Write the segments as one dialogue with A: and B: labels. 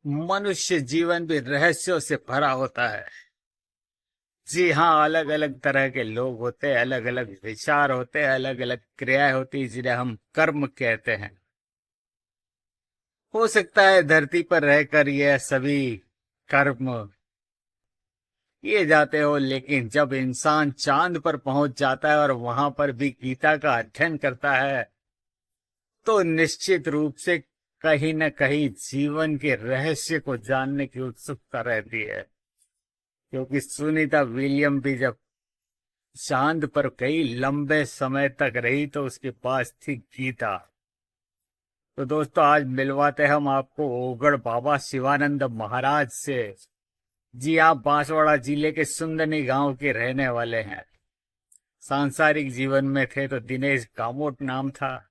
A: मनुष्य जीवन भी रहस्यों से भरा होता है। जी हाँ, अलग अलग तरह के लोग होते हैं, अलग अलग विचार होते हैं, अलग अलग क्रियाएं होती हैं जिन्हें हम कर्म कहते हैं। हो सकता है धरती पर रहकर यह सभी कर्म किए जाते हो, लेकिन जब इंसान चांद पर पहुंच जाता है और वहां पर भी गीता का अध्ययन करता है, तो निश्चित रूप से कहीं न कहीं जीवन के रहस्य को जानने की उत्सुकता रहती है। क्योंकि सुनीता विलियम भी जब चांद पर कई लंबे समय तक रही तो उसके पास थी गीता। तो दोस्तों, आज मिलवाते हम आपको ओगड़ बाबा शिवानंद महाराज से। जी, आप बांसवाड़ा जिले के सुंदनी गांव के रहने वाले हैं। सांसारिक जीवन में थे तो दिनेश कामोट नाम था।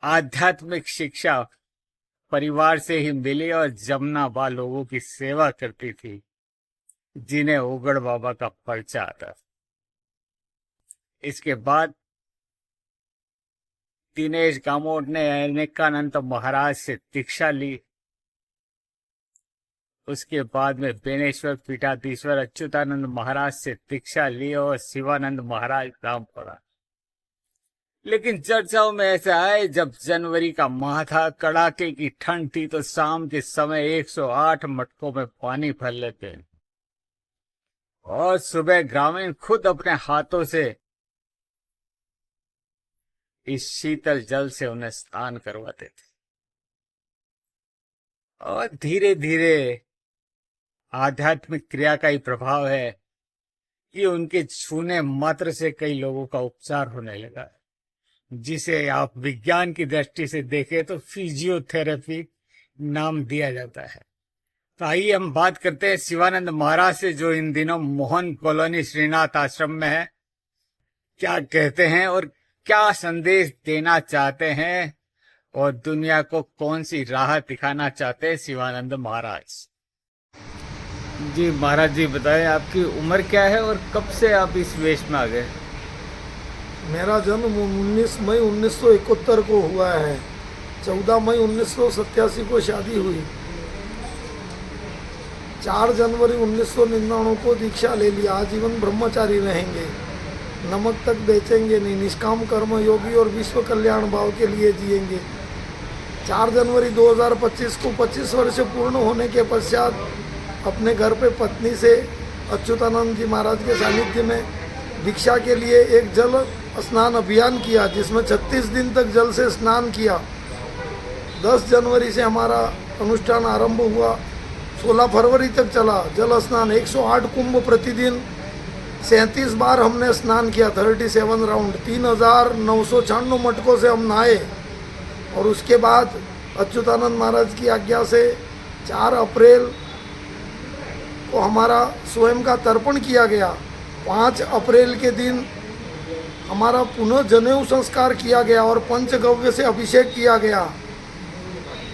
A: आध्यात्मिक शिक्षा परिवार से ही मिली और जमुना बा लोगों की सेवा करती थी जिन्हें ओगड़ बाबा का पर्चा आता। इसके बाद दिनेश कामोट ने अनेकानंद महाराज से दीक्षा ली। उसके बाद में बेनेश्वर पीठाधीश्वर अच्युतानंद महाराज से दीक्षा ली और शिवानंद महाराज नाम पड़ा। लेकिन चर्चाओं में ऐसा है, जब जनवरी का माह था, कड़ाके की ठंड थी, तो शाम के समय 108 मटकों में पानी भर लेते और सुबह ग्रामीण खुद अपने हाथों से इस शीतल जल से उन्हें स्नान करवाते थे। और धीरे धीरे आध्यात्मिक क्रिया का ही प्रभाव है कि उनके छूने मात्र से कई लोगों का उपचार होने लगा, जिसे आप विज्ञान की दृष्टि से देखें तो फिजियोथेरेपी नाम दिया जाता है। तो आइए हम बात करते हैं शिवानंद महाराज से, जो इन दिनों मोहन कॉलोनी श्रीनाथ आश्रम में है। क्या कहते हैं और क्या संदेश देना चाहते हैं और दुनिया को कौन सी राह दिखाना चाहते हैं शिवानंद महाराज। जी महाराज जी, बताएं आपकी उम्र क्या है और कब से आप इस वेश में आ गए।
B: मेरा जन्म 19 मई 1971 को हुआ है। 14 मई 1987 को शादी हुई। 4 जनवरी 1999 को दीक्षा ले लिया। आजीवन ब्रह्मचारी रहेंगे, नमक तक बेचेंगे नहीं, निष्काम कर्म योगी और विश्व कल्याण भाव के लिए जिएंगे। 4 जनवरी 2025 को 25 वर्ष पूर्ण होने के पश्चात अपने घर पे पत्नी से अच्युतानंद जी महाराज के सानिध्य में दीक्षा के लिए एक जल स्नान अभियान किया, जिसमें 36 दिन तक जल से स्नान किया। 10 जनवरी से हमारा अनुष्ठान आरंभ हुआ, 16 फरवरी तक चला जल स्नान। 108 कुंभ प्रतिदिन 37 बार हमने स्नान किया, 37 राउंड। 3996 मटकों से हम नहाए। और उसके बाद अच्युतानंद महाराज की आज्ञा से 4 अप्रैल को हमारा स्वयं का तर्पण किया गया। 5 अप्रैल के दिन हमारा पुनः जनेऊ संस्कार किया गया और पंचगव्य से अभिषेक किया गया।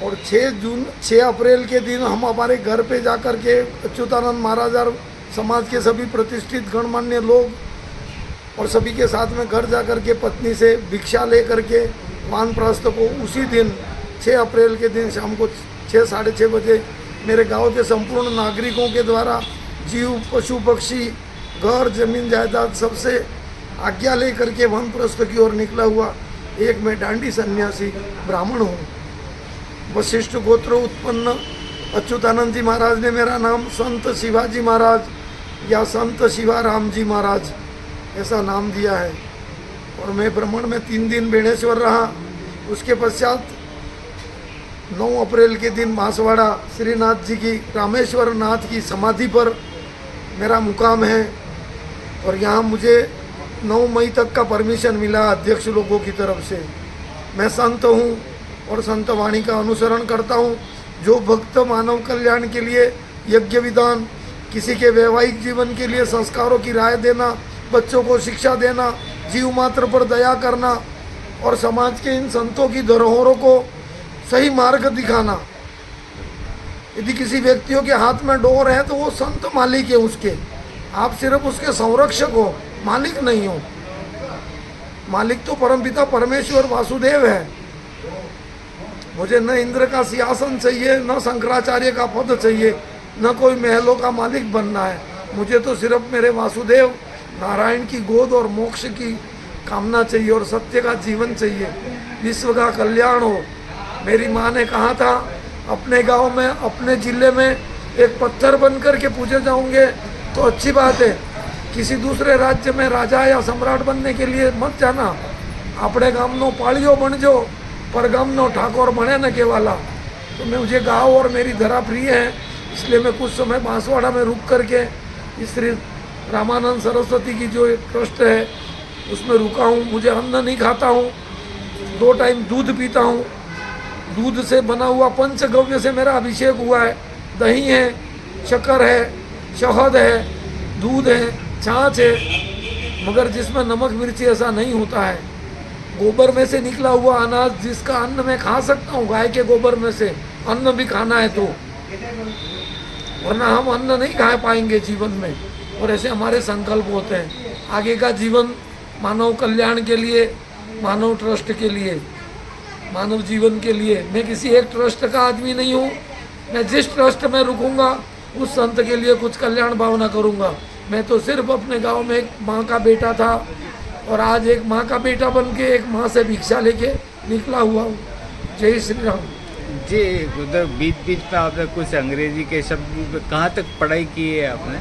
B: और 6 अप्रैल के दिन हम हमारे घर पे जाकर के अच्युतानंद महाराज और समाज के सभी प्रतिष्ठित गणमान्य लोग और सभी के साथ में घर जाकर के पत्नी से भिक्षा ले करके वानप्रस्थ को उसी दिन 6 अप्रैल के दिन शाम को 6 साढ़े 6 बजे मेरे गांव के संपूर्ण नागरिकों के द्वारा जीव पशु पक्षी घर जमीन जायदाद सबसे आज्ञा ले करके वानप्रस्थ की ओर निकला हुआ एक मैं डांडी सन्यासी ब्राह्मण हूँ। वशिष्ठ गोत्र उत्पन्न अच्युतानंद जी महाराज ने मेरा नाम संत शिवाजी महाराज या संत शिवाराम जी महाराज ऐसा नाम दिया है। और मैं भ्रमण में 3 दिन बेणेश्वर रहा। उसके पश्चात 9 अप्रैल के दिन बांसवाड़ा श्रीनाथ जी की रामेश्वर नाथ की समाधि पर मेरा मुकाम है। और यहाँ मुझे 9 मई तक का परमिशन मिला अध्यक्ष लोगों की तरफ से। मैं संत हूँ और संत वाणी का अनुसरण करता हूँ। जो भक्त मानव कल्याण के लिए यज्ञ विधान, किसी के वैवाहिक जीवन के लिए संस्कारों की राय देना, बच्चों को शिक्षा देना, जीव मात्र पर दया करना और समाज के इन संतों की धरोहरों को सही मार्ग दिखाना। यदि किसी व्यक्तियों के हाथ में डोर है तो वो संत मालिक है उसके, आप सिर्फ उसके संरक्षक हो, मालिक नहीं हो। मालिक तो परमपिता परमेश्वर वासुदेव है। मुझे न इंद्र का सिंहासन चाहिए, न शंकराचार्य का पद चाहिए, न कोई महलों का मालिक बनना है। मुझे तो सिर्फ मेरे वासुदेव नारायण की गोद और मोक्ष की कामना चाहिए और सत्य का जीवन चाहिए, विश्व का कल्याण हो। मेरी माँ ने कहा था, अपने गांव में, अपने जिले में एक पत्थर बन कर के पूजे जाओगे तो अच्छी बात है, किसी दूसरे राज्य में राजा या सम्राट बनने के लिए मत जाना। अपने गामनो पालियो बनजो, पर गामनो ठाकुर बने न केवाला। तो मुझे गाँव और मेरी धरा प्रिय है, इसलिए मैं कुछ समय बांसवाड़ा में रुक करके इस श्री रामानंद सरस्वती की जो एक ट्रस्ट है उसमें रुका हूँ। मुझे अन्न नहीं खाता हूँ, 2 टाइम दूध पीता हूँ। दूध से बना हुआ पंचगव्य से मेरा अभिषेक हुआ है। दही है, शक्कर है, शहद है, दूध है, छाछ है, मगर जिसमें नमक मिर्ची ऐसा नहीं होता है। गोबर में से निकला हुआ अनाज जिसका अन्न मैं खा सकता हूँ, गाय के गोबर में से अन्न भी खाना है तो, वरना हम अन्न नहीं खा पाएंगे जीवन में। और ऐसे हमारे संकल्प होते हैं आगे का जीवन मानव कल्याण के लिए, मानव ट्रस्ट के लिए, मानव जीवन के लिए। मैं किसी एक ट्रस्ट का आदमी नहीं हूँ। मैं जिस ट्रस्ट में रुकूंगा उस संत के लिए कुछ कल्याण भावना करूँगा। मैं तो सिर्फ अपने गांव में एक माँ का बेटा था और आज एक माँ का बेटा बन के एक माँ से भिक्षा लेके निकला हुआ हूँ। जय श्री राम।
A: जी, उधर बीच बीच में आपने कुछ अंग्रेजी के शब्द, कहाँ तक पढ़ाई की है आपने?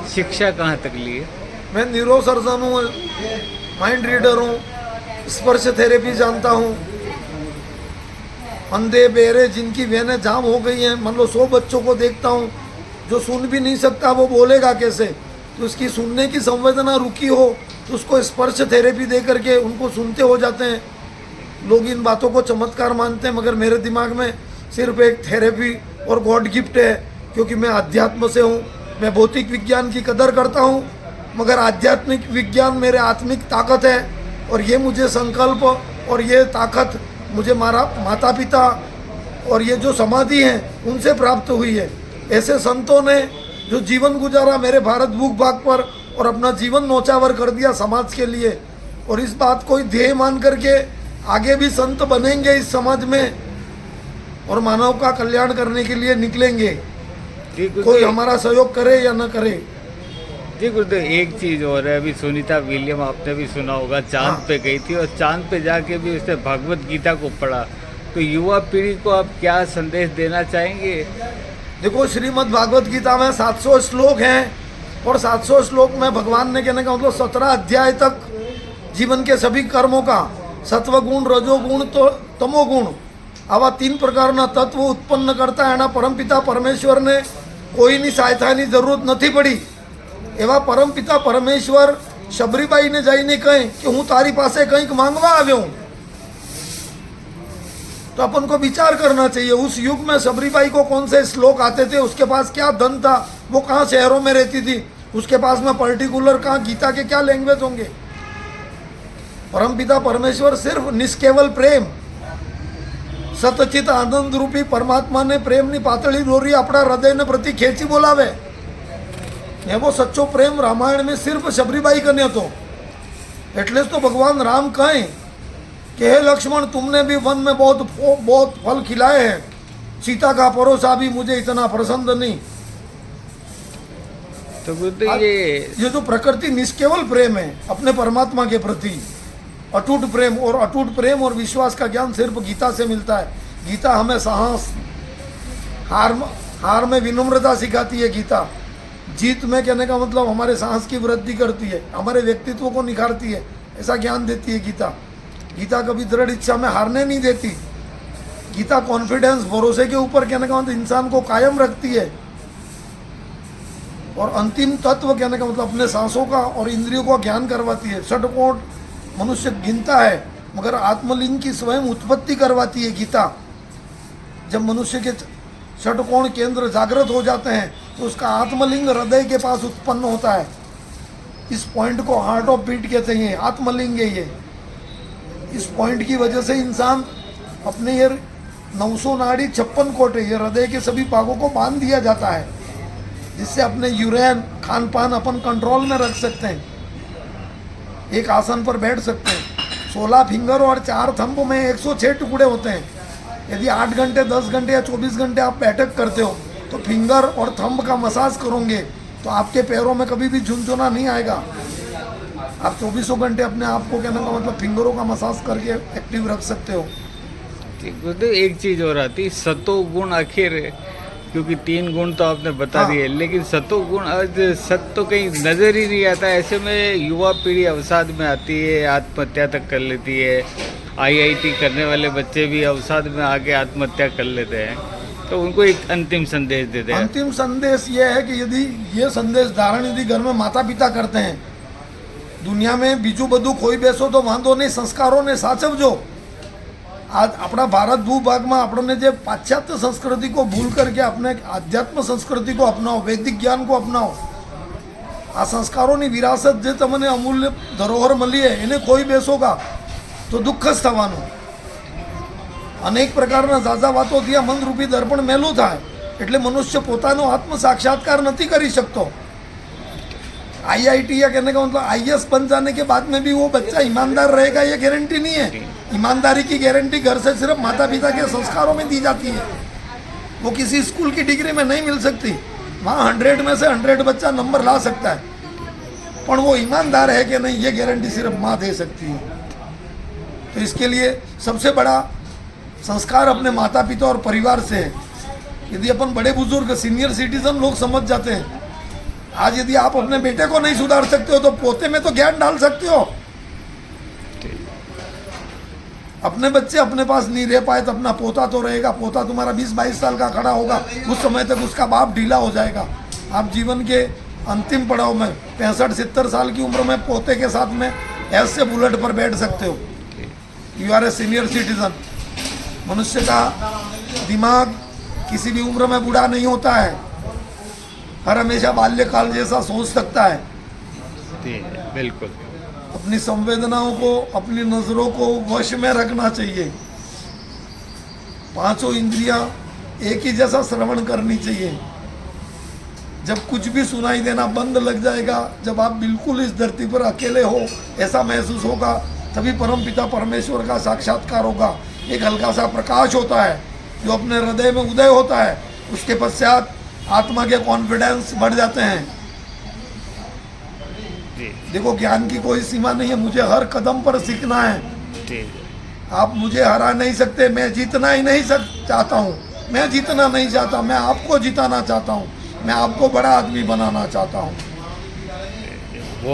A: शिक्षा कहाँ तक ली है?
B: मैं न्यूरो सर्जन हूँ, माइंड रीडर हूँ, स्पर्श थेरेपी जानता हूँ। अंधे बहरे जिनकी वेनें जाम हो गई हैं, मान लो 100 बच्चों को देखता हूँ, जो सुन भी नहीं सकता वो बोलेगा कैसे? तो उसकी सुनने की संवेदना रुकी हो तो उसको स्पर्श थेरेपी दे करके उनको सुनते हो जाते हैं। लोग इन बातों को चमत्कार मानते हैं, मगर मेरे दिमाग में सिर्फ एक थेरेपी और गॉड गिफ्ट है, क्योंकि मैं अध्यात्म से हूँ। मैं भौतिक विज्ञान की कदर करता हूँ, मगर आध्यात्मिक विज्ञान मेरे आत्मिक ताकत है। और ये मुझे संकल्प और ये ताकत मुझे माता पिता और ये जो समाधि हैं उनसे प्राप्त हुई है। ऐसे संतों ने जो जीवन गुजारा मेरे भारत भूभाग पर और अपना जीवन नौचावर कर दिया समाज के लिए, और इस बात को ध्येय मान करके आगे भी संत बनेंगे इस समाज में और मानव का कल्याण करने के लिए निकलेंगे। कोई हमारा सहयोग करे या न करे।
A: जी गुरुदेव, एक चीज और है, अभी सुनीता विलियम आपने भी सुना होगा, चांद पे गई थी और चांद पे जाके भी उसने भगवत गीता को पढ़ा। तो युवा पीढ़ी को आप क्या संदेश देना चाहेंगे?
B: देखो, श्रीमद् भागवत गीता में 700 श्लोक हैं और 700 श्लोक में भगवान ने कहने का मतलब 17 अध्याय तक जीवन के सभी कर्मों का सत्वगुण, रजोगुण तो तमोगुण आवा 3 प्रकारना तत्व उत्पन्न करता है। परमपिता परमेश्वर ने कोई ની સહાયતાની જરૂરત નથી પડી। એવા પરમપિતા પરમેશ્વર શબરીબાઈને જઈને કહે કે હું તારી પાસે કંઈક માંગવા આવ્યો હું। तो अपन को विचार करना चाहिए, उस युग में शबरीबाई को कौन से श्लोक आते थे, उसके पास क्या धन था, वो कहाँ शहरों में रहती थी, उसके पास में पर्टिकुलर कहाँ गीता के क्या लैंग्वेज होंगे। परमपिता परमेश्वर सिर्फ निष्केवल प्रेम, सतचित आनंद रूपी परमात्मा ने प्रेमनी पातળી દોરી આપણા હૃદયને પ્રતિ ખેંચી બોલાવે। એવો સચ્ચો પ્રેમ રામાયણ में सिर्फ शबरीबाई कने હતો। એટલે જ તો भगवान राम कहें कि हे लक्ष्मण, तुमने भी वन में बहुत फल खिलाए हैं, सीता का परोसा भी मुझे इतना पसंद नहीं।
A: तो गुरुदेव,
B: ये जो प्रकृति निष्केवल प्रेम है अपने परमात्मा के प्रति, अटूट प्रेम, और अटूट प्रेम और विश्वास का ज्ञान सिर्फ गीता से मिलता है। गीता हमें साहस, हार में विनम्रता सिखाती है। गीता जीत में कहने का मतलब हमारे साहस की वृद्धि करती है, हमारे व्यक्तित्व को निखारती है, ऐसा ज्ञान देती है गीता। गीता कभी दृढ़ इच्छा में हारने नहीं देती। गीता कॉन्फिडेंस, भरोसे के ऊपर कहने का मतलब इंसान को कायम रखती है। और अंतिम तत्व कहने का मतलब अपने सांसों का और इंद्रियों का ज्ञान करवाती है। षटकोण मनुष्य गिनता है, मगर आत्मलिंग की स्वयं उत्पत्ति करवाती है गीता। जब मनुष्य के षटकोण केंद्र जागृत हो जाते हैं तो उसका आत्मलिंग हृदय के पास उत्पन्न होता है। इस पॉइंट को हार्ट ऑफ बीट कहते हैं, आत्मलिंग है ये। इस पॉइंट की वजह से इंसान अपने ये 900 नाड़ी 56 कोटे, ये हृदय के सभी भागों को बांध दिया जाता है, जिससे अपने यूरेन खान पान अपन कंट्रोल में रख सकते हैं, एक आसन पर बैठ सकते हैं। 16 फिंगर और 4 थंब में 106 टुकड़े होते हैं। यदि 8 घंटे 10 घंटे या 24 घंटे आप बैठक करते हो तो फिंगर और थंब का मसाज करोगे तो आपके पैरों में कभी भी झुनझुना नहीं आएगा। आप 24 घंटे अपने आप को, कहने का मतलब, फिंगरों का मसाज करके एक्टिव रख सकते हो।
A: गुरुदेव एक चीज और आती, सतो गुण आखिर, क्योंकि 3 गुण तो आपने बता
B: हाँ।
A: दिए, लेकिन सतो गुण आज सत तो कहीं नजर ही नहीं आता। ऐसे में युवा पीढ़ी अवसाद में आती है, आत्महत्या तक कर लेती है। आईआईटी करने वाले बच्चे भी अवसाद में आके आत्महत्या कर लेते हैं, तो उनको एक अंतिम संदेश देते हैं।
B: अंतिम संदेश ये है कि यदि ये संदेश धारण यदि घर में माता पिता करते हैं, दुनिया में बीजू बधु खोई बेसो तो वांधो नहीं, संस्कारों ने साचवजो। आज अपना भारत भूभाग में आपने जो पाश्चात्य संस्कृति को भूल करके अपने आध्यात्म संस्कृति को अपनाओ, वैदिक ज्ञान को अपनाओ। आ संस्कारों की विरासत जो तमने अमूल्य धरोहर मળી है એને खोई बेसोगा तो दुख ज थवानुं। अनेक प्रकारना ઝાઝા વાતો થયા, મનરૂપી દર્પણ મેલું થાય એટલે મનુષ્ય પોતાનો આત્મ સાક્ષાત્કાર નથી કરી શકતો। आईआईटी या कहने का मतलब आईएएस बन जाने के बाद में भी वो बच्चा ईमानदार रहेगा ये गारंटी नहीं है। ईमानदारी की गारंटी घर से सिर्फ माता पिता के संस्कारों में दी जाती है, वो किसी स्कूल की डिग्री में नहीं मिल सकती। वहाँ 100 में से 100 बच्चा नंबर ला सकता है, पर वो ईमानदार है कि नहीं ये गारंटी सिर्फ माँ दे सकती है। तो इसके लिए सबसे बड़ा संस्कार अपने माता पिता और परिवार से है। यदि अपन बड़े बुजुर्ग सीनियर सिटीजन लोग समझ जाते हैं, आज यदि आप अपने बेटे को नहीं सुधार सकते हो तो पोते में तो ज्ञान डाल सकते हो। अपने बच्चे अपने पास नहीं रह पाए तो अपना पोता तो रहेगा। पोता तुम्हारा 20-22 साल का खड़ा होगा, उस समय तक उसका बाप ढीला हो जाएगा। आप जीवन के अंतिम पड़ाव में 65-70 साल की उम्र में पोते के साथ में ऐसे बुलेट पर बैठ सकते हो। You are a senior citizen. मनुष्य का दिमाग किसी भी उम्र में बूढ़ा नहीं होता है, हर हमेशा बाल्यकाल जैसा सोच सकता है।
A: बिल्कुल।
B: अपनी संवेदनाओं को, अपनी नज़रों को वश में रखना चाहिए। 5 इंद्रियां एक ही जैसा श्रवण करनी चाहिए। जब कुछ भी सुनाई देना बंद लग जाएगा, जब आप बिल्कुल इस धरती पर अकेले हो ऐसा महसूस होगा, तभी परमपिता परमेश्वर का साक्षात्कार होगा। एक हल्का सा प्रकाश होता है जो अपने हृदय में उदय होता है, उसके पश्चात आत्मा के कॉन्फिडेंस बढ़ जाते हैं। देखो, ज्ञान की कोई सीमा नहीं है, मुझे हर कदम पर सीखना है। आप मुझे हरा नहीं सकते, मैं जीतना ही नहीं चाहता हूँ। मैं जीतना नहीं चाहता, मैं आपको जिताना चाहता हूँ, मैं आपको बड़ा आदमी बनाना चाहता हूँ।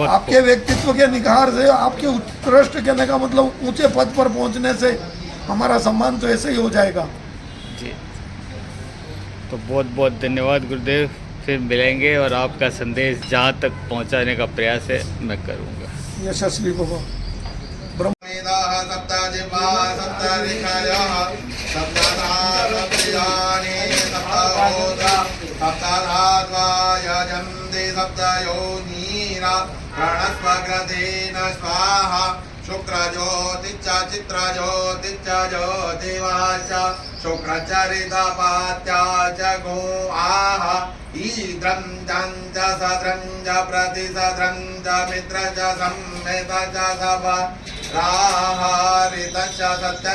B: आपके व्यक्तित्व के निखार से, आपके उत्कृष्ट कहने का मतलब ऊंचे पद पर पहुंचने से हमारा सम्मान तो ऐसे ही हो जाएगा।
A: जी, तो बहुत बहुत धन्यवाद गुरुदेव। फिर मिलेंगे और आपका संदेश जहाँ तक पहुँचाने का प्रयास है मैं करूँगा।
B: यशस्वी भव।
C: स्वाहा शुक्र ज्योतिश्च चित्र ज्योतिश्च ज्योतिवाच शुक्रचरितपात्या च गो आह ईद्रं च सद्रं च प्रतिसद्रं च मित्र च संहित च सभ राहारित च सत्य